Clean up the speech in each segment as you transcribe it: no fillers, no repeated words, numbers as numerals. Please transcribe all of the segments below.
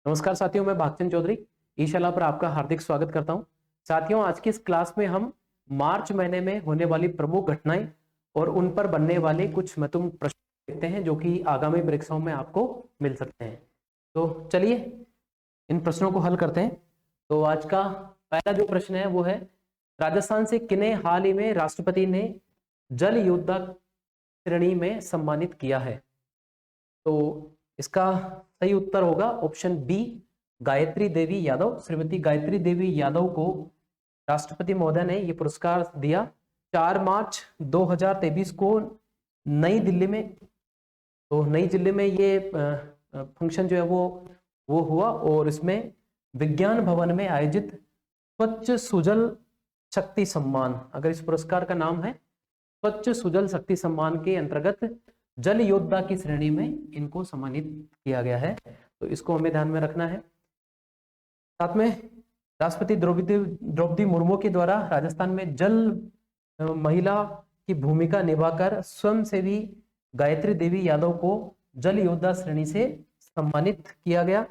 नमस्कार साथियों, मैं भागचंद चौधरी ईशाला पर आपका हार्दिक स्वागत करता हूं। साथियों, आज की इस क्लास में हम मार्च महीने में होने वाली प्रमुख घटनाएं और उन पर बनने वाले कुछ महत्वपूर्ण प्रश्न देखते हैं जो कि आगामी परीक्षाओं में आपको मिल सकते हैं। तो चलिए इन प्रश्नों को हल करते हैं। तो आज का पहला जो प्रश्न है वो है, राजस्थान से किन्हें हाल ही में राष्ट्रपति ने जल योद्धा श्रेणी में सम्मानित किया है? तो इसका सही उत्तर होगा ऑप्शन बी, गायत्री देवी यादव। श्रीमती गायत्री देवी यादव को राष्ट्रपति महोदय ने ये पुरस्कार दिया 4 मार्च 2023 को नई दिल्ली में। तो नई दिल्ली में ये फंक्शन जो है वो हुआ और इसमें विज्ञान भवन में आयोजित स्वच्छ सुजल शक्ति सम्मान, अगर इस पुरस्कार का नाम है स्वच्छ सुजल शक्ति सम्मान के अंतर्गत जल योद्धा की श्रेणी में इनको सम्मानित किया गया है। तो इसको हमें ध्यान में रखना है। साथ में राष्ट्रपति द्रौपदी मुर्मू के द्वारा राजस्थान में जल महिला की भूमिका निभाकर स्वयंसेवी गायत्री देवी यादव को जल योद्धा श्रेणी से सम्मानित किया गया।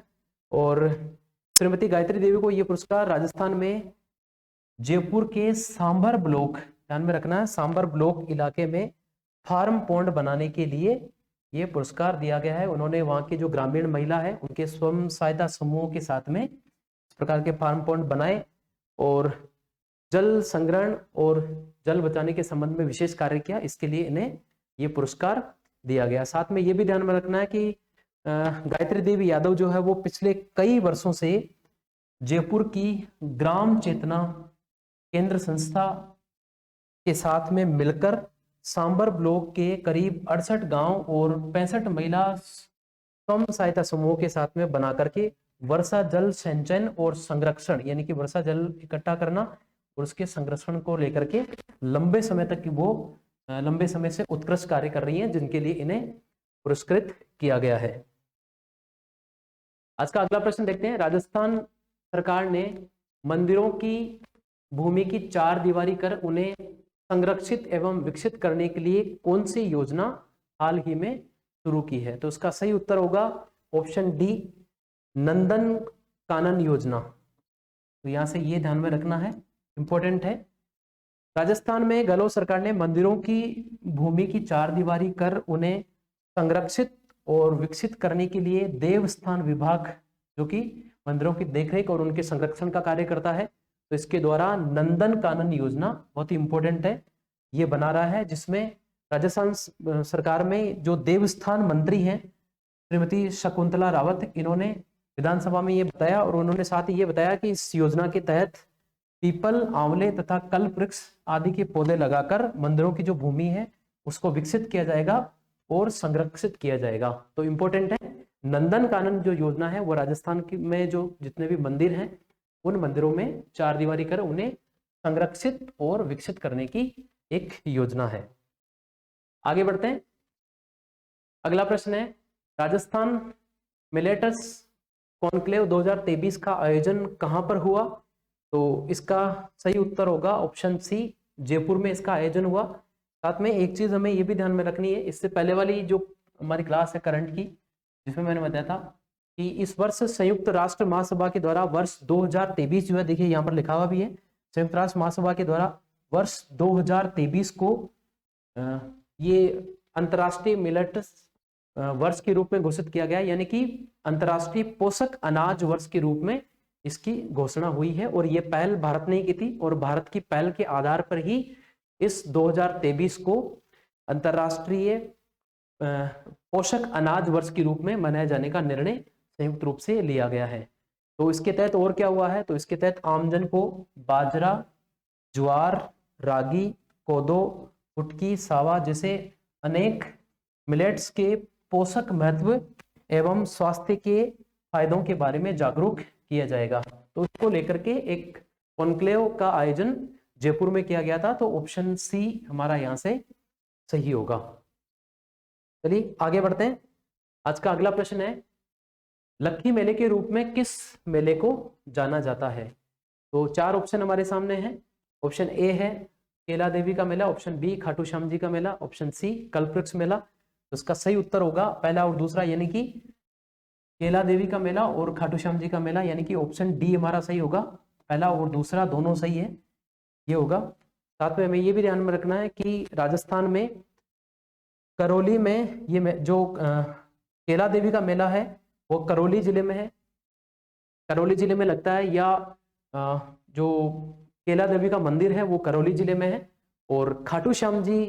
और श्रीमती गायत्री देवी को यह पुरस्कार राजस्थान में जयपुर के सांभर ब्लॉक, ध्यान में रखना है, सांभर ब्लॉक इलाके में फार्म पॉन्ड बनाने के लिए ये पुरस्कार दिया गया है। उन्होंने वहां की जो ग्रामीण महिला है उनके स्वयं सहायता समूहों के साथ में इस प्रकार के फार्म पॉन्ड बनाए और जल संग्रहण और जल बचाने के संबंध में विशेष कार्य किया। इसके लिए इन्हें ये पुरस्कार दिया गया। साथ में ये भी ध्यान में रखना है कि गायत्री देवी यादव जो है वो पिछले कई वर्षों से जयपुर की ग्राम चेतना केंद्र संस्था के साथ में मिलकर सांबर ब्लॉक के करीब 68 गांव और 65 महिला स्वयं सहायता समूहों के साथ में बना करके वर्षा जल संचयन और संरक्षण, यानी कि वर्षा जल इकट्ठा करना और उसके संरक्षण को लेकर के लंबे समय तक वो लंबे समय से उत्कृष्ट कार्य कर रही हैं, जिनके लिए इन्हें पुरस्कृत किया गया है। आज का अगला प्रश्न देखते हैं। राजस्थान सरकार ने मंदिरों की भूमि की 4 दीवारी कर उन्हें संरक्षित एवं विकसित करने के लिए कौन सी योजना हाल ही में शुरू की है? तो इसका सही उत्तर होगा ऑप्शन डी, नंदन कानन योजना। तो यहां से ये ध्यान में रखना है, इंपॉर्टेंट है। राजस्थान में गहलोत सरकार ने मंदिरों की भूमि की 4 दीवारी कर उन्हें संरक्षित और विकसित करने के लिए देवस्थान विभाग, जो कि मंदिरों की देखरेख और उनके संरक्षण का कार्य करता है, तो इसके द्वारा नंदन कानन योजना बहुत ही इंपॉर्टेंट है, ये बना रहा है, जिसमें राजस्थान सरकार में जो देवस्थान मंत्री हैं श्रीमती शकुंतला रावत, इन्होंने विधानसभा में ये बताया और उन्होंने साथ ही ये बताया कि इस योजना के तहत पीपल, आंवले तथा कल्प वृक्ष आदि के पौधे लगाकर मंदिरों की जो भूमि है उसको विकसित किया जाएगा और संरक्षित किया जाएगा। तो इंपॉर्टेंट है, नंदन कानन जो योजना है वो राजस्थान में जो जितने भी मंदिर हैं उन मंदिरों में 4 दीवारी कर उन्हें संरक्षित और विकसित करने की एक योजना है। आगे बढ़ते हैं। अगला प्रश्न है, राजस्थान मिलेटस कॉन्क्लेव 2023 का आयोजन कहां पर हुआ? तो इसका सही उत्तर होगा ऑप्शन सी, जयपुर में इसका आयोजन हुआ। साथ में एक चीज हमें यह भी ध्यान में रखनी है, इससे पहले वाली जो हमारी क्लास है करंट की, जिसमें मैंने बताया था कि इस वर्ष संयुक्त राष्ट्र महासभा के द्वारा वर्ष 2023 जो है, देखिए यहाँ पर लिखा हुआ भी है, संयुक्त राष्ट्र महासभा के द्वारा वर्ष 2023 को ये अंतर्राष्ट्रीय मिलेट वर्ष के रूप में घोषित किया गया, यानी कि अंतर्राष्ट्रीय पोषक अनाज वर्ष के रूप में इसकी घोषणा हुई है। और ये पहल भारत ने की थी और भारत की पहल के आधार पर ही इस 2023 को अंतर्राष्ट्रीय पोषक अनाज वर्ष के रूप में मनाए जाने का निर्णय संयुक्त रूप से लिया गया है। तो इसके तहत और क्या हुआ है? तो इसके तहत आमजन को बाजरा, ज्वार, रागी, कोदो, कुटकी, सावा जैसे अनेक मिलेट्स के पोषक महत्व एवं स्वास्थ्य के फायदों के बारे में जागरूक किया जाएगा। तो इसको लेकर के एक कॉन्क्लेव का आयोजन जयपुर में किया गया था। तो ऑप्शन सी हमारा यहां से सही होगा। चलिए आगे बढ़ते हैं। आज का अगला प्रश्न है, लक्खी मेले के रूप में किस मेले को जाना जाता है? तो 4 ऑप्शन हमारे सामने हैं। ऑप्शन ए है केला देवी का मेला, ऑप्शन बी खाटू श्याम जी का मेला, ऑप्शन सी कल्पवृक्ष मेला। तो इसका सही उत्तर होगा पहला और दूसरा, यानी कि केला देवी का मेला और खाटू श्याम जी का मेला, यानी कि ऑप्शन डी हमारा सही होगा। पहला और दूसरा दोनों सही है, ये होगा। साथ में हमें ये भी ध्यान में रखना है कि राजस्थान में करौली में जो केला देवी का मेला है वो करौली जिले में है, करौली जिले में लगता है, या जो केला देवी का मंदिर है वो करौली जिले में है, और खाटू श्याम जी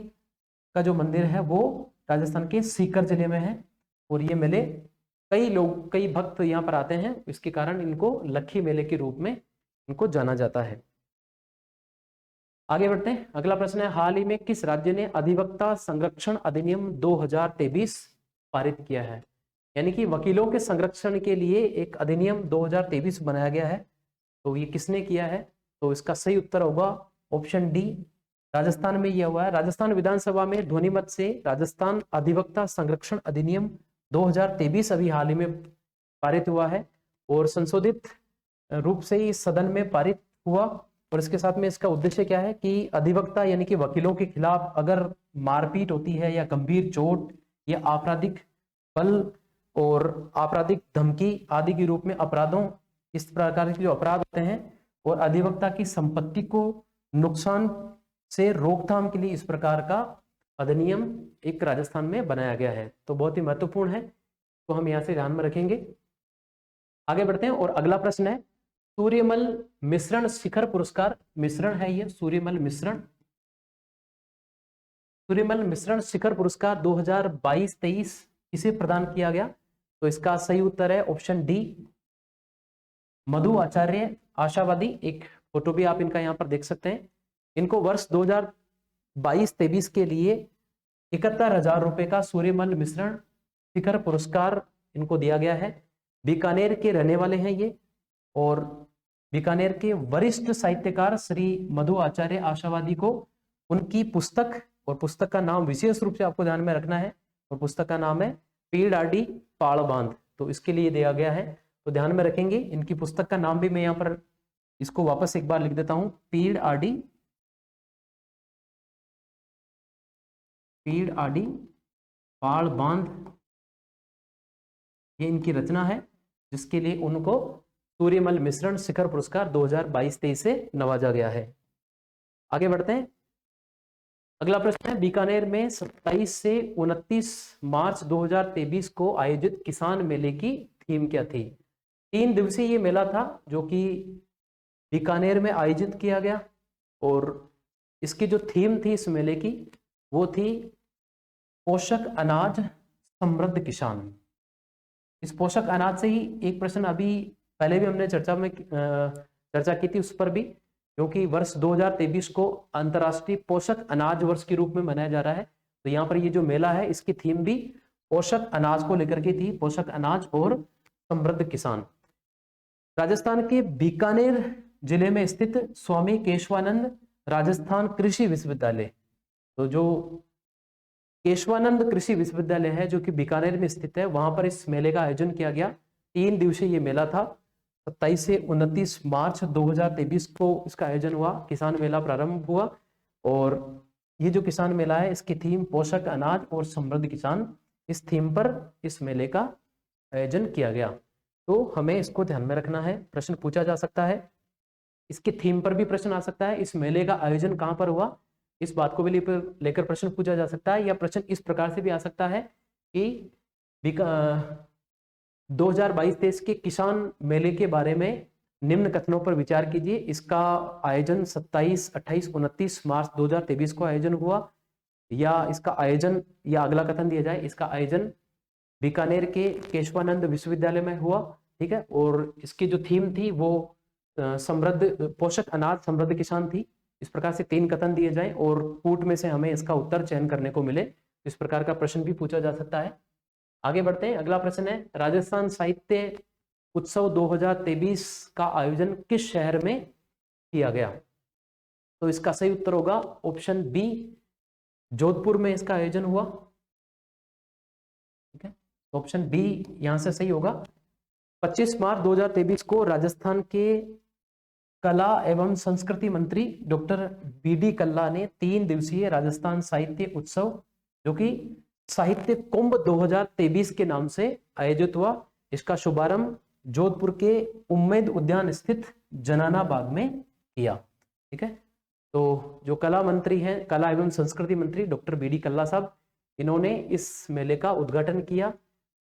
का जो मंदिर है वो राजस्थान के सीकर जिले में है। और ये मेले कई भक्त यहाँ पर आते हैं, इसके कारण इनको लक्खी मेले के रूप में इनको जाना जाता है। आगे बढ़ते हैं, अगला प्रश्न है, हाल ही में किस राज्य ने अधिवक्ता संरक्षण अधिनियम 2023 पारित किया है? यानी कि वकीलों के संरक्षण के लिए एक अधिनियम 2023 बनाया गया है, तो ये किसने किया है? तो इसका सही उत्तर होगा ऑप्शन डी, राजस्थान में यह हुआ है। राजस्थान विधानसभा में ध्वनिमत से राजस्थान अधिवक्ता संरक्षण अधिनियम 2023 अभी हाल ही में पारित हुआ है, और संशोधित रूप से इस सदन में पारित हुआ। और इसके साथ में इसका उद्देश्य क्या है कि अधिवक्ता यानी कि वकीलों के खिलाफ अगर मारपीट होती है या गंभीर चोट या आपराधिक बल और आपराधिक धमकी आदि के रूप में अपराधों, इस प्रकार के जो अपराध होते हैं, और अधिवक्ता की संपत्ति को नुकसान से रोकथाम के लिए इस प्रकार का अधिनियम एक राजस्थान में बनाया गया है। तो बहुत ही महत्वपूर्ण है, तो हम यहाँ से ध्यान में रखेंगे। आगे बढ़ते हैं और अगला प्रश्न है, सूर्यमल मिश्रण शिखर पुरस्कार, मिश्रण है ये सूर्यमल मिश्रण शिखर पुरस्कार 2022-23 किसे प्रदान किया गया? तो इसका सही उत्तर है ऑप्शन डी, मधु आचार्य आशावादी। एक फोटो भी आप इनका यहाँ पर देख सकते हैं। इनको वर्ष 2022-23 के लिए 71,000 रुपए का सूर्यमल मिश्रण शिखर पुरस्कार इनको दिया गया है। बीकानेर के रहने वाले हैं ये, और बीकानेर के वरिष्ठ साहित्यकार श्री मधु आचार्य आशावादी को उनकी पुस्तक, और पुस्तक का नाम विशेष रूप से आपको ध्यान में रखना है, और पुस्तक का नाम है पीड़ आडी पाड़ बांध, तो इसके लिए दिया गया है। तो ध्यान में रखेंगे, इनकी पुस्तक का नाम भी मैं यहाँ पर इसको वापस एक बार लिख देता हूं, पीड़ आडी पाड़ बांध, ये इनकी रचना है, जिसके लिए उनको सूर्यमल मिश्रण शिखर पुरस्कार 2022-23 से नवाजा गया है। आगे बढ़ते हैं, अगला प्रश्न है, बीकानेर में 27 से 29 मार्च 2023 को आयोजित किसान मेले की थीम क्या थी? 3 दिवसीय ये मेला था जो कि बीकानेर में आयोजित किया गया, और इसकी जो थीम थी इस मेले की वो थी पोषक अनाज समृद्ध किसान। इस पोषक अनाज से ही एक प्रश्न अभी पहले भी हमने चर्चा की थी उस पर भी, क्योंकि वर्ष 2023 को अंतर्राष्ट्रीय पोषक अनाज वर्ष के रूप में मनाया जा रहा है। तो यहाँ पर ये जो मेला है इसकी थीम भी पोषक अनाज को लेकर के थी, पोषक अनाज और समृद्ध किसान। राजस्थान के बीकानेर जिले में स्थित स्वामी केशवानंद राजस्थान कृषि विश्वविद्यालय, तो जो केशवानंद कृषि विश्वविद्यालय है जो कि बीकानेर में स्थित है, वहां पर इस मेले का आयोजन किया गया। 3 दिवसीय ये मेला था, 27 से 29 मार्च 2023 को इसका आयोजन हुआ, किसान मेला प्रारंभ हुआ। और ये जो किसान मेला है इसकी थीम पोषक अनाज और समृद्ध किसान, इस थीम पर इस मेले का आयोजन किया गया। तो हमें इसको ध्यान में रखना है, प्रश्न पूछा जा सकता है, इसकी थीम पर भी प्रश्न आ सकता है, इस मेले का आयोजन कहाँ पर हुआ, इस बात को भी लेकर प्रश्न पूछा जा सकता है। या प्रश्न इस प्रकार से भी आ सकता है कि 2022-23 के किसान मेले के बारे में निम्न कथनों पर विचार कीजिए। इसका आयोजन 27, 28, 29 मार्च 2023 को आयोजन हुआ, या इसका आयोजन, या अगला कथन दिया जाए इसका आयोजन बीकानेर के केशवानंद विश्वविद्यालय में हुआ, ठीक है। और इसकी जो थीम थी वो समृद्ध पोषक अनाज समृद्ध किसान थी। इस प्रकार से 3 कथन दिए जाएं और कूट में से हमें इसका उत्तर चयन करने को मिले, इस प्रकार का प्रश्न भी पूछा जा सकता है। आगे बढ़ते हैं, अगला प्रश्न है, राजस्थान साहित्य उत्सव 2023 का आयोजन किस शहर में किया गया? तो इसका सही उत्तर होगा ऑप्शन बी, जोधपुर में इसका आयोजन हुआ, ठीक है। ऑप्शन बी यहां से सही होगा। 25 मार्च 2023 को राजस्थान के कला एवं संस्कृति मंत्री डॉक्टर बीडी कल्ला ने 3 दिवसीय राजस्थान साहित्य उत्सव जो कि साहित्य कुंभ 2023 के नाम से आयोजित हुआ, इसका शुभारंभ जोधपुर के उम्मेद उद्यान स्थित जनाना बाग में किया। ठीक है, तो जो कला मंत्री हैं, कला एवं संस्कृति मंत्री डॉक्टर बी डी कल्ला साहब, इन्होंने इस मेले का उद्घाटन किया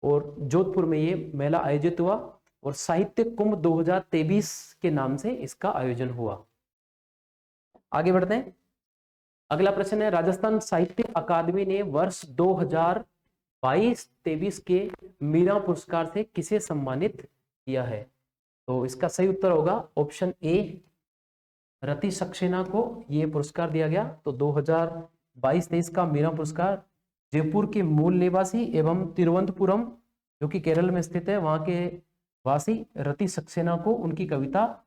और जोधपुर में ये मेला आयोजित हुआ और साहित्य कुंभ 2023 के नाम से इसका आयोजन हुआ। आगे बढ़ते हैं। अगला प्रश्न है, राजस्थान साहित्य अकादमी ने वर्ष 2022-23 के मीरा पुरस्कार से किसे सम्मानित किया है? तो इसका सही उत्तर होगा ऑप्शन ए, रति सक्सेना को ये पुरस्कार दिया गया। तो 2022-23 का मीरा पुरस्कार जयपुर के मूल निवासी एवं तिरुवनंतपुरम जो कि केरल में स्थित है वहां के वासी रति सक्सेना को उनकी कविता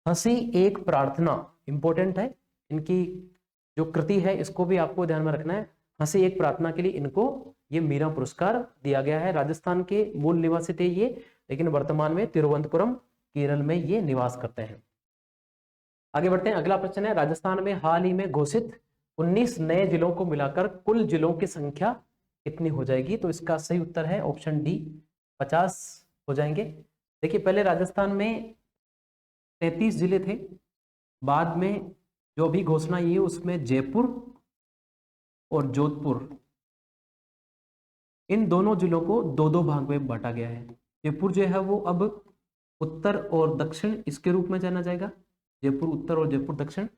हंसी एक प्रार्थना, इंपॉर्टेंट है, इनकी जो कृति है इसको भी आपको ध्यान में रखना है, हंसी एक प्रार्थना के लिए इनको ये मीरा पुरस्कार दिया गया है। राजस्थान के मूल निवासी थे ये, लेकिन वर्तमान में तिरुवनंतपुरम केरल में ये निवास करते हैं। आगे बढ़ते हैं। अगला प्रश्न है, राजस्थान में हाल ही में घोषित 19 नए जिलों को मिलाकर कुल जिलों की संख्या कितनी हो जाएगी? तो इसका सही उत्तर है ऑप्शन डी, 50 हो जाएंगे। देखिए, पहले राजस्थान में 33 जिले थे, बाद में जो अभी घोषणा ये उसमें जयपुर और जोधपुर इन दोनों जिलों को दो दो भाग में बांटा गया है। जयपुर जो है वो अब उत्तर और दक्षिण इसके रूप में जाना जाएगा, जयपुर उत्तर और जयपुर दक्षिण,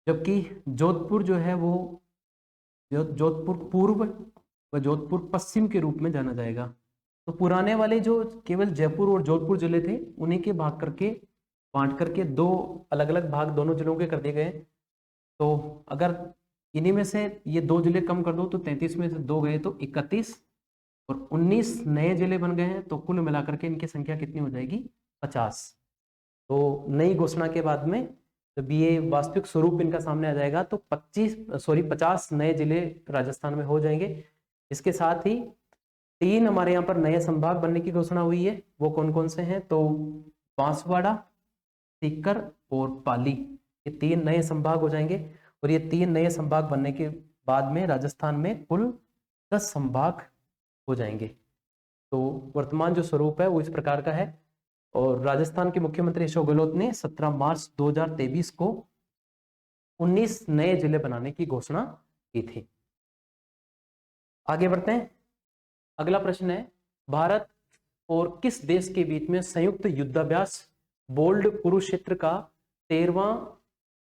जबकि जोधपुर जो है वो जोधपुर पूर्व व जोधपुर पश्चिम के रूप में जाना जाएगा। तो पुराने वाले जो केवल जयपुर और जोधपुर जिले थे उन्हीं के भाग करके बांट करके दो अलग अलग भाग दोनों जिलों के कर दिए गए। तो अगर इन्हीं में से ये दो जिले कम कर दो तो 33 में से दो गए तो 31 और 19 नए जिले बन गए हैं, तो कुल मिलाकर के इनकी संख्या कितनी हो जाएगी? 50। तो नई घोषणा के बाद में जब ये वास्तविक स्वरूप इनका सामने आ जाएगा तो 50 नए जिले राजस्थान में हो जाएंगे। इसके साथ ही 3 हमारे यहाँ पर नए संभाग बनने की घोषणा हुई है। वो कौन कौन से हैं? तो बांसवाड़ा, सीकर और पाली, ये 3 नए संभाग हो जाएंगे और ये 3 नए संभाग बनने के बाद में राजस्थान में कुल 10 संभाग हो जाएंगे। तो वर्तमान जो स्वरूप है वो इस प्रकार का है और राजस्थान के मुख्यमंत्री अशोक गहलोत ने 17 मार्च 2023 को 19 नए जिले बनाने की घोषणा की थी। आगे बढ़ते हैं। अगला प्रश्न है, भारत और किस देश के बीच में संयुक्त युद्धाभ्यास बोल्ड कुरुक्षेत्र का 13वां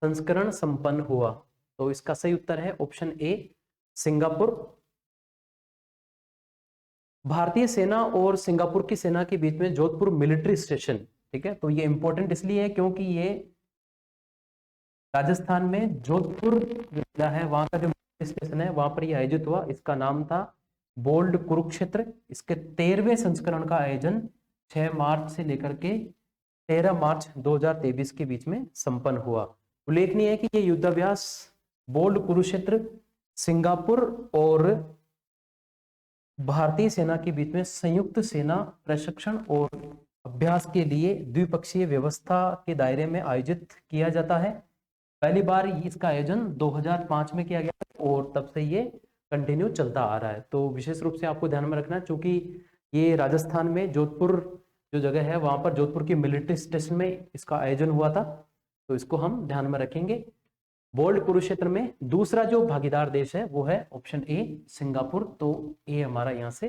संस्करण संपन्न हुआ? तो इसका सही उत्तर है ऑप्शन ए, सिंगापुर। भारतीय सेना और सिंगापुर की सेना के बीच में जोधपुर मिलिट्री स्टेशन, ठीक है, तो ये इंपॉर्टेंट इसलिए है क्योंकि ये राजस्थान में जोधपुर जिला है, वहां का जो मिलिट्री स्टेशन है वहां पर ये आयोजित हुआ। इसका नाम था बोल्ड कुरुक्षेत्र। इसके 13वें संस्करण का आयोजन 6 मार्च से लेकर के 13 मार्च 2023 के बीच में संपन्न हुआ। उल्लेखनीय है कि ये युद्धाभ्यास बोल्ड कुरुक्षेत्र सिंगापुर और भारतीय सेना के बीच में संयुक्त सेना प्रशिक्षण और अभ्यास के लिए द्विपक्षीय व्यवस्था के दायरे में आयोजित किया जाता है। पहली बार इसका आयोजन 2005 में किया गया और तब से ये कंटिन्यू चलता आ रहा है। तो विशेष रूप से आपको ध्यान में रखना है, चूंकि ये राजस्थान में जोधपुर जो जगह है वहां पर जोधपुर की मिलिट्री स्टेशन में इसका आयोजन हुआ था, तो इसको हम ध्यान में रखेंगे। बोल्ड कुरुक्षेत्र में दूसरा जो भागीदार देश है वो है ऑप्शन ए, सिंगापुर। तो ए हमारा यहाँ से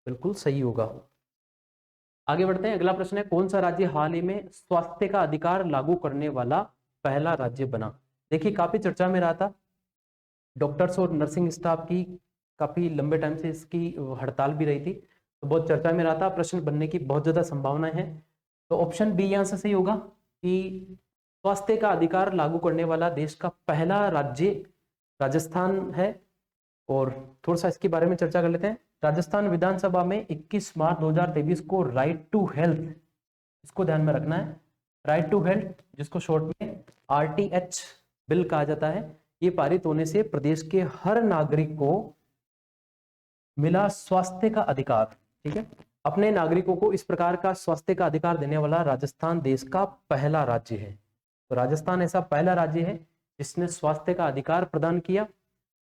बिल्कुल सही होगा। आगे बढ़ते हैं। अगला प्रश्न है, कौन सा राज्य हाल ही में स्वास्थ्य का अधिकार लागू करने वाला पहला राज्य बना? देखिए, काफी चर्चा में रहा था, डॉक्टर्स और नर्सिंग स्टाफ की काफी लंबे टाइम से इसकी हड़ताल भी रही थी, तो बहुत चर्चा में रहा था, प्रश्न बनने की बहुत ज्यादा संभावनाएं हैं। तो ऑप्शन बी यहाँ से सही होगा कि स्वास्थ्य का अधिकार लागू करने वाला देश का पहला राज्य राजस्थान है। और थोड़ा सा इसके बारे में चर्चा कर लेते हैं। राजस्थान विधानसभा में 21 मार्च 2023 को राइट टू हेल्थ, इसको ध्यान में रखना है, राइट टू हेल्थ जिसको शॉर्ट में RTH बिल कहा जाता है, ये पारित होने से प्रदेश के हर नागरिक को मिला स्वास्थ्य का अधिकार। ठीक है, अपने नागरिकों को इस प्रकार का स्वास्थ्य का अधिकार देने वाला राजस्थान देश का पहला राज्य है। तो राजस्थान ऐसा पहला राज्य है जिसने स्वास्थ्य का अधिकार प्रदान किया।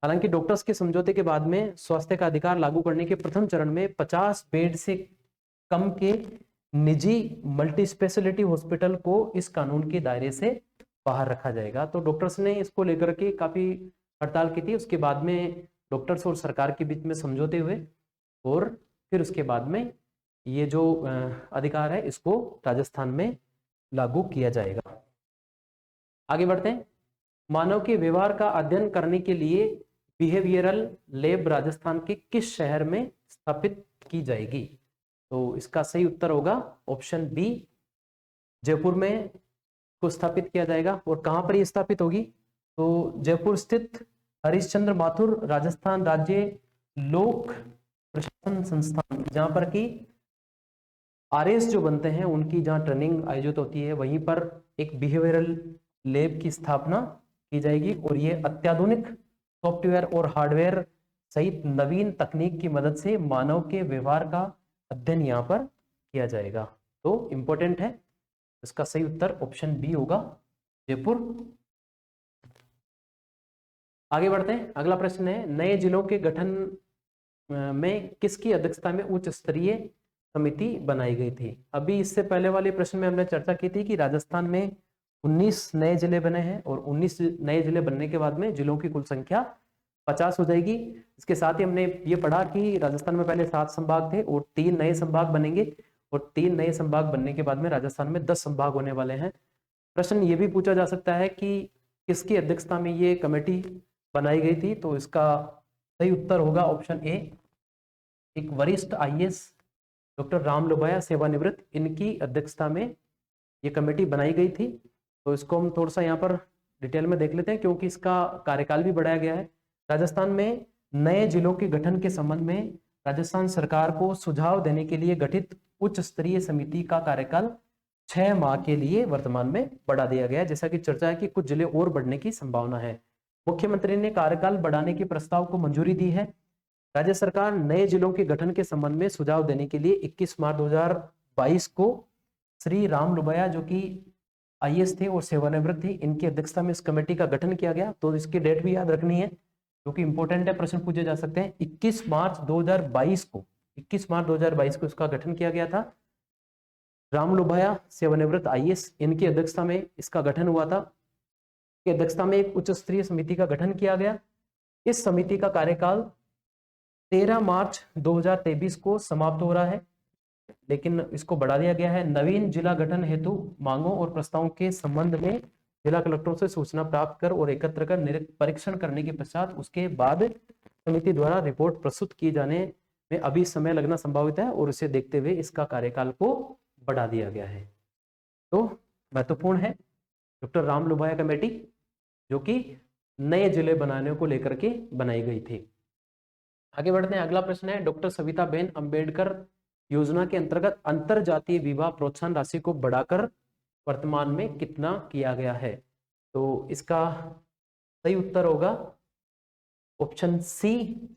हालांकि डॉक्टर्स के समझौते के बाद में स्वास्थ्य का अधिकार लागू करने के प्रथम चरण में 50 बेड से कम के निजी मल्टी स्पेशलिटी हॉस्पिटल को इस कानून के दायरे से बाहर रखा जाएगा। तो डॉक्टर्स ने इसको लेकर के काफी हड़ताल की थी। उसके बाद में डॉक्टर्स और सरकार के बीच में समझौते हुए और फिर उसके बाद में ये जो अधिकार है इसको राजस्थान में लागू किया जाएगा। आगे बढ़ते हैं। मानव के व्यवहार का अध्ययन करने के लिए बिहेवियरल लैब राजस्थान के किस शहर में स्थापित की जाएगी? तो इसका सही उत्तर होगा ऑप्शन बी, जयपुर में को स्थापित किया जाएगा। और कहां पर यह स्थापित होगी? तो जयपुर स्थित हरिश्चंद्र माथुर राजस्थान राज्य लोक प्रशासन संस्थान, जहां पर की आरएस जो बनते हैं उनकी जहां ट्रेनिंग आयोजित होती है, वहीं पर एक बिहेवियरल लैब की स्थापना की जाएगी। और ये अत्याधुनिक सॉफ्टवेयर और हार्डवेयर सहित नवीन तकनीक की मदद से मानव के व्यवहार का अध्ययन यहाँ पर किया जाएगा। तो इंपॉर्टेंट है, इसका सही उत्तर ऑप्शन बी होगा, जयपुर। आगे बढ़ते हैं। अगला प्रश्न है, नए जिलों के गठन में किसकी अध्यक्षता में उच्च स्तरीय समिति बनाई गई थी? अभी इससे पहले वाले प्रश्न में हमने चर्चा की थी कि राजस्थान में 19 नए जिले बने हैं और 19 नए जिले बनने के बाद में जिलों की कुल संख्या 50 हो जाएगी। इसके साथ ही हमने ये पढ़ा कि राजस्थान में पहले 7 संभाग थे और 3 नए संभाग बनेंगे और 3 नए संभाग बनने के बाद में राजस्थान में 10 संभाग होने वाले हैं। प्रश्न ये भी पूछा जा सकता है कि किसकी अध्यक्षता में ये कमेटी बनाई गई थी? तो इसका सही उत्तर होगा ऑप्शन ए, एक वरिष्ठ आईएएस डॉक्टर राम लोभाया सेवानिवृत्त, इनकी अध्यक्षता में ये कमेटी बनाई गई थी। तो इसको हम थोड़ा सा यहाँ पर डिटेल में देख लेते हैं क्योंकि इसका कार्यकाल भी बढ़ाया गया है। राजस्थान में नए जिलों के गठन के संबंध में राजस्थान सरकार को सुझाव देने के लिए गठित उच्च स्तरीय समिति का कार्यकाल 6 माह के लिए वर्तमान में बढ़ा दिया गया है। जैसा कि चर्चा है कि कुछ जिले और बढ़ने की संभावना है। मुख्यमंत्री ने कार्यकाल बढ़ाने के प्रस्ताव को मंजूरी दी है। राज्य सरकार नए जिलों के गठन के संबंध में सुझाव देने के लिए 21 मार्च 2022 को श्री राम लोभाया जो कि आईएएस थे और सेवानिवृत्त थी, इनकी अध्यक्षता में इस कमेटी का गठन किया गया। तो इसकी डेट भी याद रखनी है क्योंकि इंपॉर्टेंट है, प्रश्न पूछे जा सकते हैं। 21 मार्च 2022 को इसका गठन किया गया था। राम लोभाया सेवानिवृत्त आईएएस, इनकी अध्यक्षता में इसका गठन हुआ था। की अध्यक्षता में एक उच्च स्तरीय समिति का गठन किया गया। इस समिति का कार्यकाल 13 मार्च 2023 को समाप्त हो रहा है, लेकिन इसको बढ़ा दिया गया है। नवीन जिला गठन हेतु मांगों और प्रस्तावों के संबंध में जिला कलेक्टरों से सूचना प्राप्त कर और एकत्र कर परीक्षण करने के पश्चात उसके बाद समिति द्वारा रिपोर्ट प्रस्तुत किए जाने में अभी समय लगना संभावित है और इसे देखते हुए इसका कार्यकाल को बढ़ा दिया गया है। तो महत्वपूर्ण है डॉक्टर राम लोभाया कमेटी जो कि नए जिले बनाने को लेकर के बनाई गई थी। आगे बढ़ते हैं। अगला प्रश्न है, डॉक्टर सविताबेन अंबेडकर योजना के अंतर्गत अंतर जातीय विवाह प्रोत्साहन राशि को बढ़ाकर वर्तमान में कितना किया गया है? तो इसका सही उत्तर होगा ऑप्शन सी,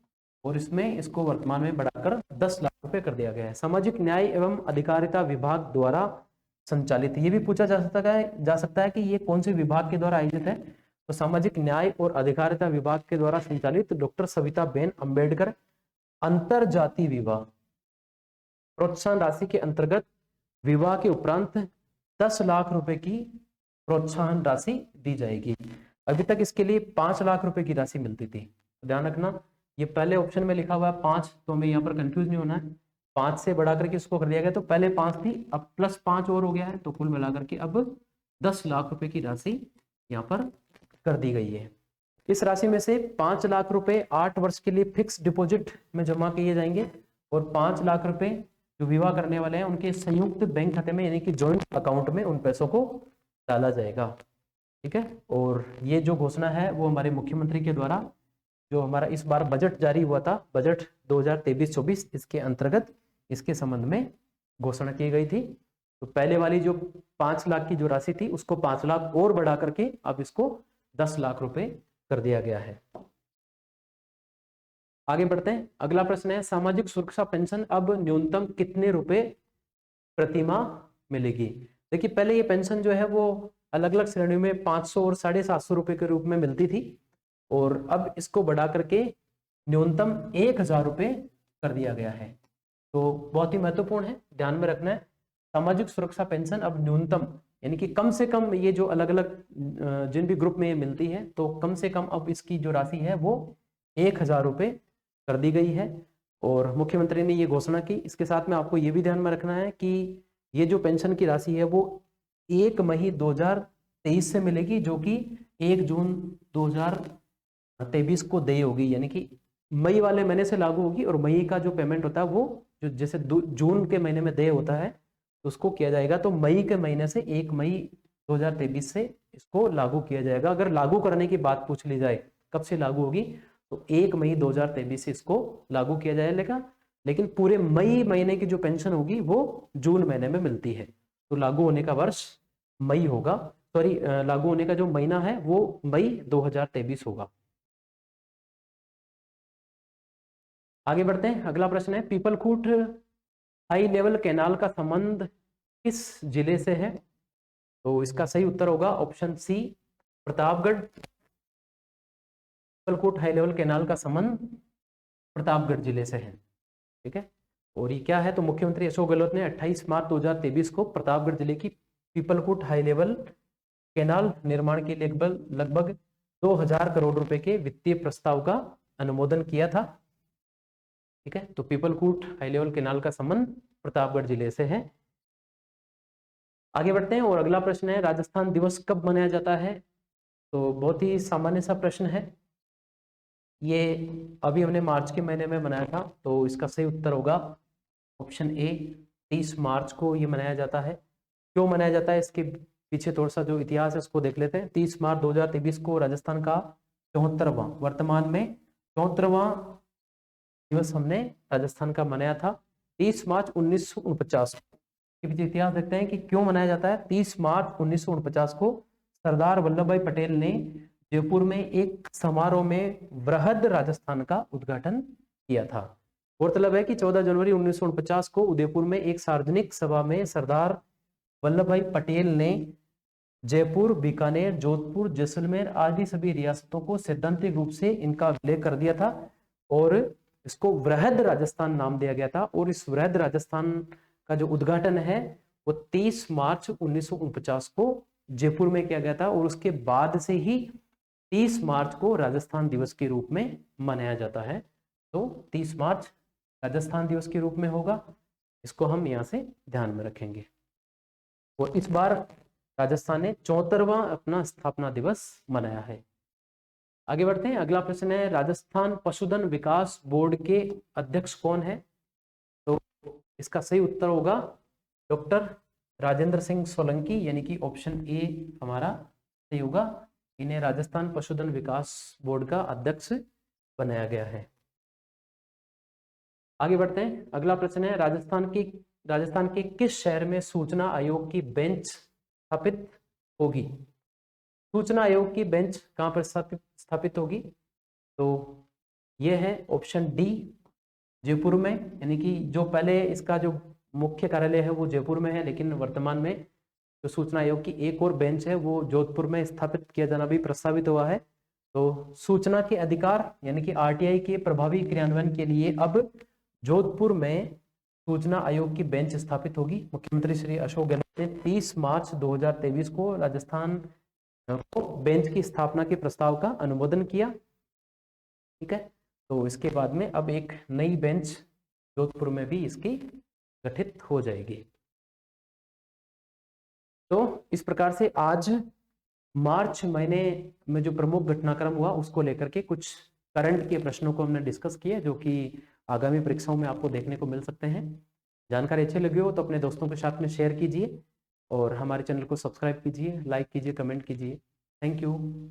और इसमें इसको वर्तमान में बढ़ाकर 10 लाख रुपए कर दिया गया है। सामाजिक न्याय एवं अधिकारिता विभाग द्वारा संचालित, ये भी पूछा जा सकता है कि ये कौन से विभाग के द्वारा आयोजित है? तो सामाजिक न्याय और अधिकारिता विभाग के द्वारा संचालित डॉक्टर सविताबेन अंबेडकर अंतर जातीय विवाह प्रोत्साहन राशि के अंतर्गत विवाह के उपरांत 10 लाख रुपए की प्रोत्साहन राशि दी जाएगी। अभी तक इसके लिए 5 लाख रुपए की राशि मिलती थी। ध्यान रखना, ये पहले ऑप्शन में लिखा हुआ है 5, तो हमें यहाँ पर कंफ्यूज नहीं होना है। 5 से बढ़ा करके इसको कर दिया गया, तो पहले 5 थी, अब प्लस 5 और हो गया है, तो कुल मिलाकर के अब 10 लाख रुपए की राशि यहाँ पर कर दी गई है। इस राशि में से 5 लाख रुपए 8 वर्ष के लिए फिक्स डिपॉजिट में जमा किए जाएंगे और 5 लाख रुपए जो विवाह करने वाले हैं उनके संयुक्त बैंक खाते में यानी कि जॉइंट अकाउंट में उन पैसों को डाला जाएगा। ठीक है, और ये जो घोषणा है वो हमारे मुख्यमंत्री के द्वारा जो हमारा इस बार बजट जारी हुआ था, बजट 2023-24, इसके अंतर्गत इसके संबंध में घोषणा की गई थी। तो पहले वाली जो 5 लाख की जो राशि थी उसको 5 लाख और बढ़ा करके अब इसको 10 लाख रुपए कर दिया गया है। आगे बढ़ते हैं। अगला प्रश्न है, सामाजिक सुरक्षा पेंशन अब न्यूनतम कितने रुपए प्रतिमाह मिलेगी? देखिए, पहले ये पेंशन जो है वो अलग अलग श्रेणियों में 500 और 750 रुपए के रूप में मिलती थी और अब इसको बढ़ा करके न्यूनतम 1000 रुपए कर दिया गया है। तो बहुत ही महत्वपूर्ण है, ध्यान में रखना है। सामाजिक सुरक्षा पेंशन अब न्यूनतम यानी कि कम से कम, ये जो अलग अलग जिन भी ग्रुप में ये मिलती है, तो कम से कम अब इसकी जो राशि है वो 1,000 रुपये कर दी गई है और मुख्यमंत्री ने ये घोषणा की। इसके साथ में आपको ये भी ध्यान में रखना है कि ये जो पेंशन की राशि है वो 1 मई 2023 से मिलेगी, जो कि 1 जून 2023 को देय होगी, यानी कि मई वाले महीने से लागू होगी और मई का जो पेमेंट होता है वो जो जैसे जून के महीने में देय होता है तो उसको किया जाएगा। तो मई के महीने से 1 मई 2023 से इसको लागू किया जाएगा। अगर लागू करने की बात पूछ ली जाए कब से लागू होगी, तो 1 मई 2023 से इसको लागू किया जाएगा, लेकिन पूरे मई महीने की जो पेंशन होगी वो जून महीने में मिलती है। तो लागू होने का वर्ष मई होगा, सॉरी, लागू होने का जो महीना है वो मई 2023 होगा। आगे बढ़ते हैं, अगला प्रश्न है, पीपलखूट हाई लेवल कैनाल का संबंध किस जिले से है? तो इसका सही उत्तर होगा option C, Pratapgarh. Peepalkhoont high level canal का संबंध प्रतापगढ़ जिले से है, ठीक है। और ये क्या है, तो मुख्यमंत्री अशोक गहलोत ने 28 मार्च 2023 को प्रतापगढ़ जिले की पीपलखूट हाई लेवल कैनाल निर्माण के लिए लगभग 2000 करोड़ रुपए के वित्तीय प्रस्ताव का अनुमोदन किया था, ठीक है। तो पीपलखूट हाई लेवल कैनाल का संबंध प्रतापगढ़ जिले से है। आगे बढ़ते हैं और अगला प्रश्न है, राजस्थान दिवस कब मनाया जाता है? तो बहुत ही सामान्य सा प्रश्न है, ये अभी हमने मार्च के महीने में मनाया था, तो इसका सही उत्तर होगा ऑप्शन ए, 30 मार्च को ये मनाया जाता है। क्यों मनाया जाता है, इसके पीछे थोड़ा सा जो इतिहास है उसको देख लेते हैं। 30 मार्च 2023 को राजस्थान का 74वां, वर्तमान में 74वां दिवस हमने राजस्थान का मनाया था 30 मार्च 1949 के पीछे इतिहास देखते हैं कि क्यों मनाया जाता है। 30 मार्च 1949 को सरदार वल्लभ भाई पटेल ने जयपुर में एक समारोह में वृहद राजस्थान का उद्घाटन किया था। गौरतलब है कि 14 जनवरी 1949 को उदयपुर में एक सार्वजनिक सभा में सरदार वल्लभ भाई पटेल ने जयपुर, बीकानेर, जोधपुर, जैसलमेर आदि सभी रियासतों को सैद्धांतिक रूप से इनका विलय कर दिया था और इसको वृहद राजस्थान नाम दिया गया था। और इस वृहद राजस्थान का जो उद्घाटन है वो 30 मार्च 1949 को जयपुर में किया गया था और उसके बाद से ही 30 मार्च को राजस्थान दिवस के रूप में मनाया जाता है। तो 30 मार्च राजस्थान दिवस के रूप में होगा, इसको हम यहाँ से ध्यान में रखेंगे। और इस बार राजस्थान ने 74वां अपना स्थापना दिवस मनाया है। आगे बढ़ते हैं, अगला प्रश्न है, राजस्थान पशुधन विकास बोर्ड के अध्यक्ष कौन है? तो इसका सही उत्तर होगा डॉक्टर राजेंद्र सिंह सोलंकी, यानी कि ऑप्शन ए हमारा सही होगा। इन्हें राजस्थान पशुधन विकास बोर्ड का अध्यक्ष बनाया गया है। आगे बढ़ते हैं, अगला प्रश्न है, राजस्थान के किस शहर में सूचना आयोग की बेंच स्थापित होगी? सूचना आयोग की बेंच कहां पर स्थापित होगी? तो यह है ऑप्शन डी, जयपुर में, यानी कि जो पहले इसका जो मुख्य कार्यालय है वो जयपुर में है, लेकिन वर्तमान में जो सूचना आयोग की एक और बेंच है वो जोधपुर में स्थापित किया जाना भी प्रस्तावित हुआ है। तो सूचना के अधिकार यानी कि आरटीआई के प्रभावी क्रियान्वयन के लिए अब जोधपुर में सूचना आयोग की बेंच स्थापित होगी। मुख्यमंत्री श्री अशोक गहलोत ने 30 मार्च 2023 को राजस्थान को बेंच की स्थापना के प्रस्ताव का अनुमोदन किया, ठीक है। तो इसके बाद में अब एक नई बेंच जोधपुर में भी इसकी गठित हो जाएगी। तो इस प्रकार से आज मार्च महीने में जो प्रमुख घटनाक्रम हुआ उसको लेकर के कुछ करंट के प्रश्नों को हमने डिस्कस किए, जो कि आगामी परीक्षाओं में आपको देखने को मिल सकते हैं। जानकारी अच्छी लगी हो तो अपने दोस्तों के साथ में शेयर कीजिए और हमारे चैनल को सब्सक्राइब कीजिए, लाइक कीजिए, कमेंट कीजिए। Thank you.